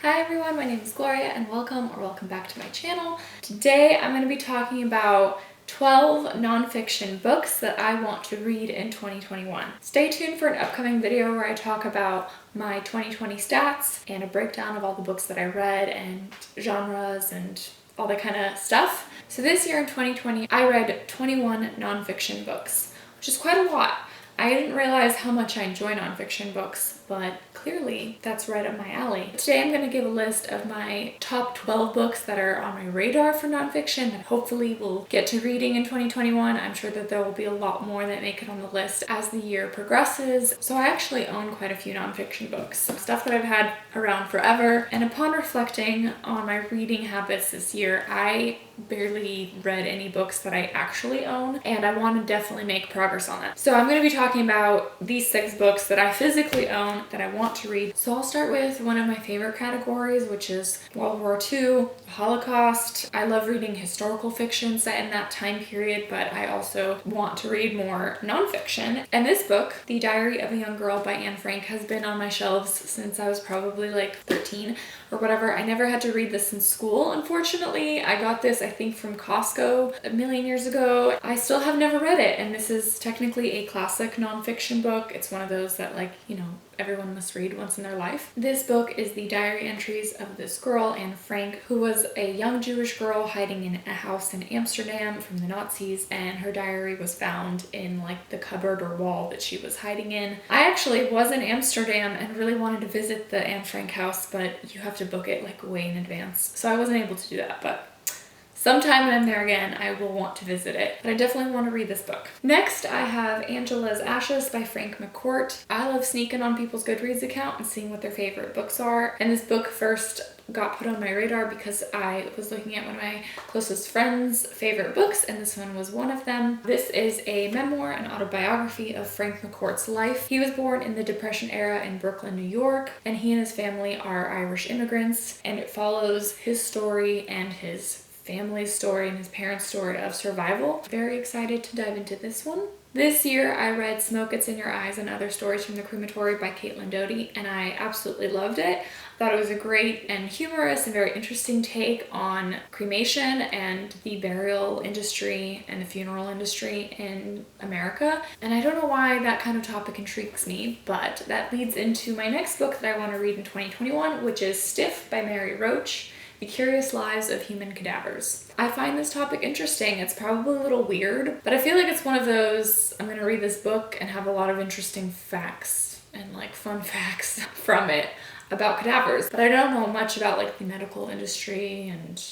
Hi everyone, my name is Gloria and welcome back to my channel. Today I'm going to be talking about 12 nonfiction books that I want to read in 2021. Stay tuned for an upcoming video where I talk about my 2020 stats and a breakdown of all the books that I read and genres and all that kind of stuff. So this year in 2020, I read 21 nonfiction books, which is quite a lot. I didn't realize how much I enjoy nonfiction books, but clearly that's right up my alley. Today I'm going to give a list of my top 12 books that are on my radar for nonfiction that hopefully will get to reading in 2021. I'm sure that there will be a lot more that make it on the list as the year progresses. So I actually own quite a few nonfiction books, stuff that I've had around forever. And upon reflecting on my reading habits this year, I barely read any books that I actually own, and I want to definitely make progress on that. So I'm going to be talking about these 6 books that I physically own that I want to read. So I'll start with one of my favorite categories, which is World War II, the Holocaust. I love reading historical fiction set in that time period, but I also want to read more nonfiction. And this book, The Diary of a Young Girl by Anne Frank, has been on my shelves since I was probably like 13 or whatever. I never had to read this in school, unfortunately. I got this, I think, from Costco a million years ago. I still have never read it, and this is technically a classic nonfiction book. It's one of those that, like, you know, everyone must read once in their life. This book is the diary entries of this girl, Anne Frank, who was a young Jewish girl hiding in a house in Amsterdam from the Nazis, and her diary was found in like the cupboard or wall that she was hiding in. I actually was in Amsterdam and really wanted to visit the Anne Frank house, but you have to book it like way in advance, so I wasn't able to do that, but sometime when I'm there again, I will want to visit it, but I definitely want to read this book. Next, I have Angela's Ashes by Frank Mccourt. I love sneaking on people's Goodreads account and seeing what their favorite books are, and this book first got put on my radar because I was looking at one of my closest friends' favorite books, and this one was one of them. This is a memoir and autobiography of Frank Mccourt's life. He was born in the Depression era in Brooklyn, New York, and he and his family are Irish immigrants, and it follows his story and his family's story and his parents' story of survival. Very excited to dive into this one. This year I read Smoke It's in Your Eyes and Other Stories from the Crematory by Caitlin Doughty, and I absolutely loved it. I thought it was a great and humorous and very interesting take on cremation and the burial industry and the funeral industry in America. And I don't know why that kind of topic intrigues me, but that leads into my next book that I want to read in 2021, which is Stiff by Mary Roach. The Curious Lives of Human Cadavers. I find this topic interesting. It's probably a little weird, but I feel like it's one of those, I'm gonna read this book and have a lot of interesting facts and like fun facts from it about cadavers. But I don't know much about like the medical industry and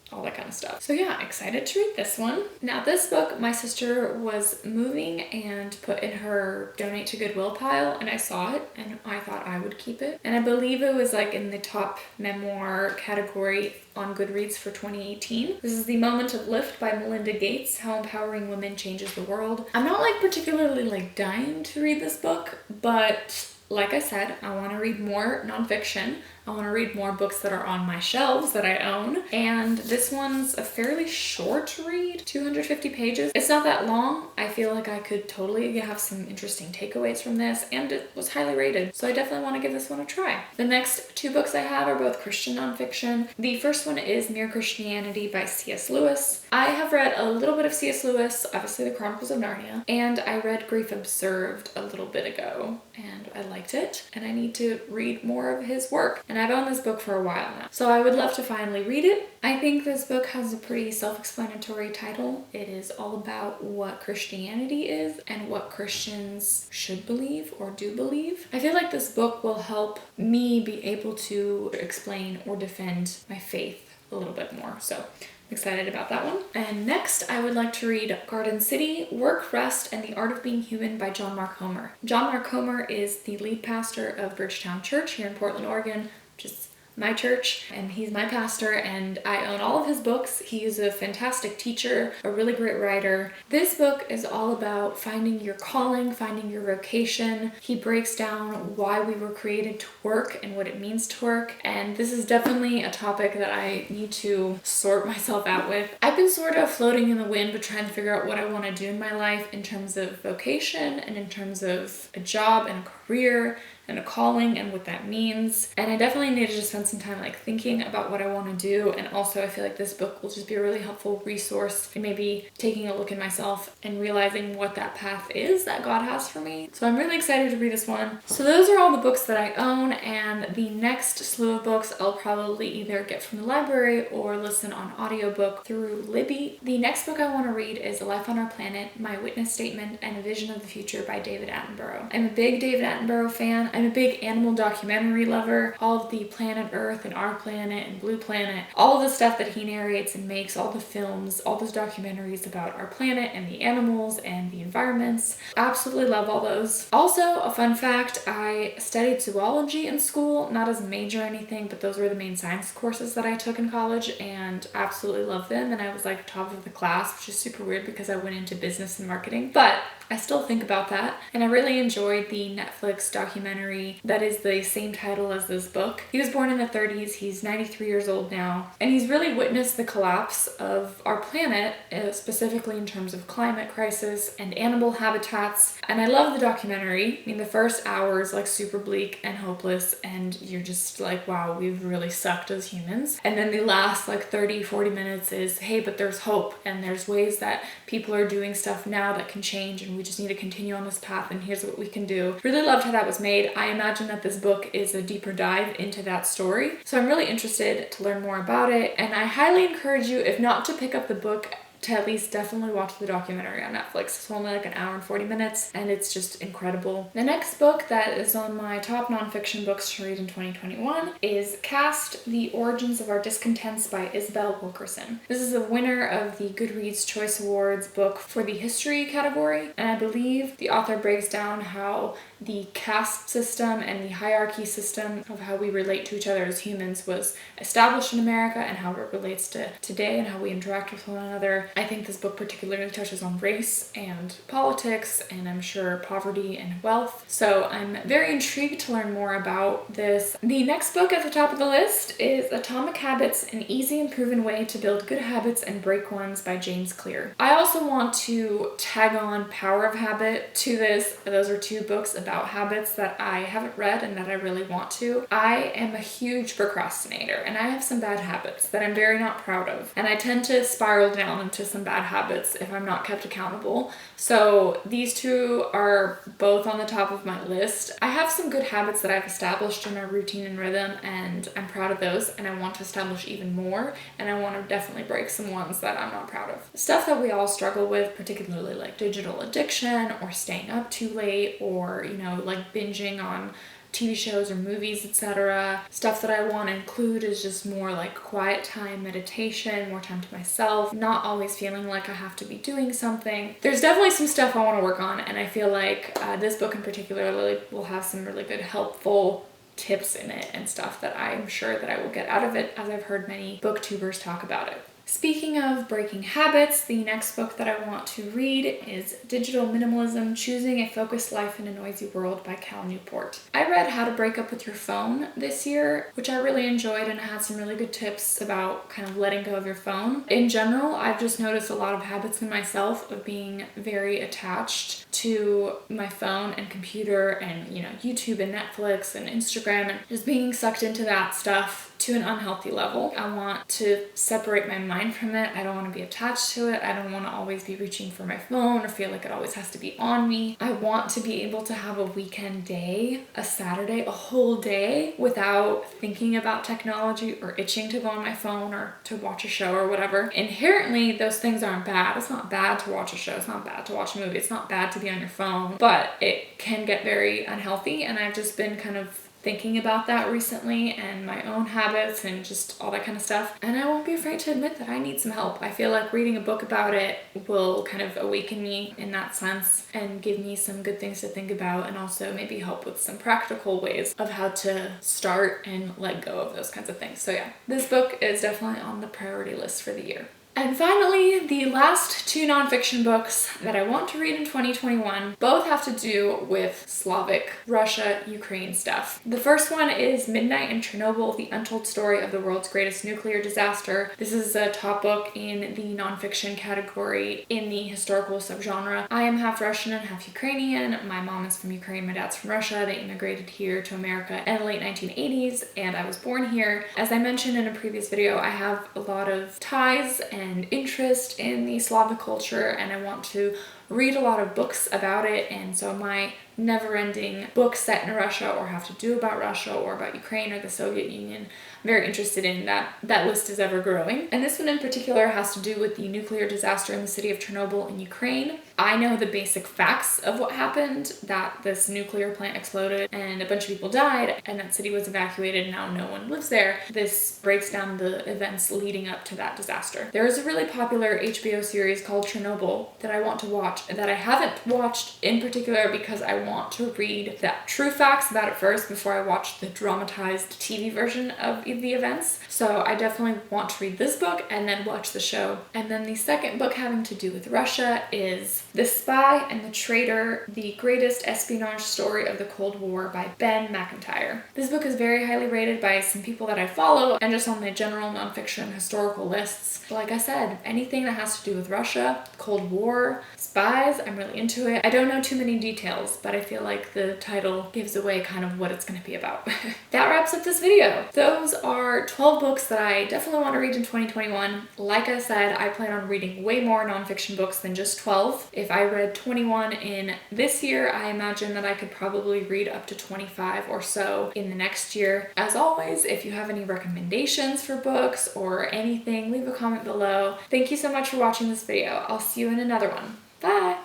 all that kind of stuff. So yeah, excited to read this one. Now this book, my sister was moving and put in her donate to Goodwill pile, and I saw it and I thought I would keep it. And I believe it was like in the top memoir category on Goodreads for 2018. This is The Moment of Lift by Melinda Gates, How Empowering Women Changes the World. I'm not like particularly like dying to read this book, but like I said, I want to read more nonfiction. I want to read more books that are on my shelves that I own. And this one's a fairly short read, 250 pages. It's not that long. I feel like I could totally have some interesting takeaways from this, and it was highly rated. So I definitely want to give this one a try. The next 2 books I have are both Christian nonfiction. The first one is Mere Christianity by C.S. Lewis. I have read a little bit of C.S. Lewis, obviously the Chronicles of Narnia, and I read Grief Observed a little bit ago, and I liked it, and I need to read more of his work. And I've owned this book for a while now, so I would love to finally read it. I think this book has a pretty self-explanatory title. It is all about what Christianity is and what Christians should believe or do believe. I feel like this book will help me be able to explain or defend my faith a little bit more, so excited about that one. And next, I would like to read Garden City, Work, Rest, and the Art of Being Human by John Mark Homer. John Mark Homer is the lead pastor of Bridgetown Church here in Portland, Oregon, which is my church, and he's my pastor, and I own all of his books. He is a fantastic teacher, a really great writer. This book is all about finding your calling, finding your vocation. He breaks down why we were created to work and what it means to work, and this is definitely a topic that I need to sort myself out with. I've been sort of floating in the wind but trying to figure out what I want to do in my life in terms of vocation and in terms of a job and a career and a calling and what that means. And I definitely needed to spend some time like thinking about what I want to do. And also I feel like this book will just be a really helpful resource in maybe taking a look at myself and realizing what that path is that God has for me. So I'm really excited to read this one. So those are all the books that I own, and the next slew of books I'll probably either get from the library or listen on audiobook through Libby. The next book I want to read is A Life on Our Planet, My Witness Statement and a Vision of the Future by David Attenborough. I'm a big David Attenborough fan. I'm a big animal documentary lover. All of the Planet Earth and Our Planet and Blue Planet, all of the stuff that he narrates and makes, all the films, all those documentaries about our planet and the animals and the environments. Absolutely love all those. Also, a fun fact, I studied zoology in school, not as a major or anything, but those were the main science courses that I took in college, and absolutely loved them. And I was like top of the class, which is super weird because I went into business and marketing, but I still think about that. And I really enjoyed the Netflix documentary that is the same title as this book. He was born in the 30s, he's 93 years old now, and he's really witnessed the collapse of our planet, specifically in terms of climate crisis and animal habitats. And I love the documentary. I mean, the first hour is like super bleak and hopeless, and you're just like, wow, we've really sucked as humans. And then the last like 30-40 minutes is, hey, but there's hope, and there's ways that people are doing stuff now that can change, and we just need to continue on this path, and here's what we can do. Really loved how that was made. I imagine that this book is a deeper dive into that story. So I'm really interested to learn more about it, and I highly encourage you, if not to pick up the book, to at least definitely watch the documentary on Netflix. It's only like an hour and 40 minutes, and it's just incredible. The next book that is on my top nonfiction books to read in 2021 is Cast: The Origins of Our Discontents by Isabel Wilkerson. This is a winner of the Goodreads Choice Awards book for the history category, and I believe the author breaks down how the caste system and the hierarchy system of how we relate to each other as humans was established in America, and how it relates to today and how we interact with one another. I think this book particularly touches on race and politics, and I'm sure poverty and wealth. So I'm very intrigued to learn more about this. The next book at the top of the list is Atomic Habits: An Easy and Proven Way to Build Good Habits and Break Ones by James Clear. I also want to tag on Power of Habit to this. Those are two books about habits that I haven't read and that I really want to. I am a huge procrastinator, and I have some bad habits that I'm very not proud of, and I tend to spiral down into some bad habits if I'm not kept accountable. So these two are both on the top of my list. I have some good habits that I've established in my routine and rhythm, and I'm proud of those, and I want to establish even more, and I want to definitely break some ones that I'm not proud of. Stuff that we all struggle with, particularly like digital addiction or staying up too late, or like binging on TV shows or movies, etc. Stuff that I want to include is just more like quiet time, meditation, more time to myself, not always feeling like I have to be doing something. There's definitely some stuff I want to work on, and I feel like this book in particular will have some really good helpful tips in it and stuff that I'm sure that I will get out of it, as I've heard many booktubers talk about it. Speaking of breaking habits, the next book that I want to read is Digital Minimalism: Choosing a Focused Life in a Noisy World by Cal Newport. I read How to Break Up with Your Phone this year, which I really enjoyed, and it had some really good tips about kind of letting go of your phone. In general, I've just noticed a lot of habits in myself of being very attached to my phone and computer and, YouTube and Netflix and Instagram, and just being sucked into that stuff to an unhealthy level. I want to separate my mind from it. I don't want to be attached to it. I don't want to always be reaching for my phone or feel like it always has to be on me. I want to be able to have a weekend day, a Saturday, a whole day without thinking about technology or itching to go on my phone or to watch a show or whatever. Inherently, those things aren't bad. It's not bad to watch a show. It's not bad to watch a movie. It's not bad to be on your phone, but it can get very unhealthy, and I've just been kind of thinking about that recently, and my own habits and just all that kind of stuff. And I won't be afraid to admit that I need some help. I feel like reading a book about it will kind of awaken me in that sense and give me some good things to think about, and also maybe help with some practical ways of how to start and let go of those kinds of things. So yeah, this book is definitely on the priority list for the year. And finally, the last two nonfiction books that I want to read in 2021 both have to do with Slavic, Russia, Ukraine stuff. The first one is Midnight in Chernobyl, The Untold Story of the World's Greatest Nuclear Disaster. This is a top book in the nonfiction category in the historical subgenre. I am half Russian and half Ukrainian. My mom is from Ukraine, my dad's from Russia. They immigrated here to America in the late 1980s, and I was born here. As I mentioned in a previous video, I have a lot of ties and interest in the Slavic culture, and I want to read a lot of books about it, and so my never-ending books set in Russia or have to do about Russia or about Ukraine or the Soviet Union, I'm very interested in that. That list is ever growing. And this one in particular has to do with the nuclear disaster in the city of Chernobyl in Ukraine. I know the basic facts of what happened, that this nuclear plant exploded and a bunch of people died and that city was evacuated and now no one lives there. This breaks down the events leading up to that disaster. There is a really popular HBO series called Chernobyl that I want to watch, that I haven't watched in particular because I want to read the true facts about it first before I watch the dramatized TV version of the events. So I definitely want to read this book and then watch the show. And then the second book having to do with Russia is The Spy and the Traitor, The Greatest Espionage Story of the Cold War by Ben McIntyre. This book is very highly rated by some people that I follow and just on the general nonfiction historical lists. But like I said, anything that has to do with Russia, Cold War, spies, I'm really into it. I don't know too many details, but I feel like the title gives away kind of what it's going to be about. That wraps up this video. Those are 12 books that I definitely want to read in 2021. Like I said, I plan on reading way more nonfiction books than just 12. If I read 21 in this year, I imagine that I could probably read up to 25 or so in the next year. As always, if you have any recommendations for books or anything, leave a comment below. Thank you so much for watching this video. I'll see you in another one. Bye!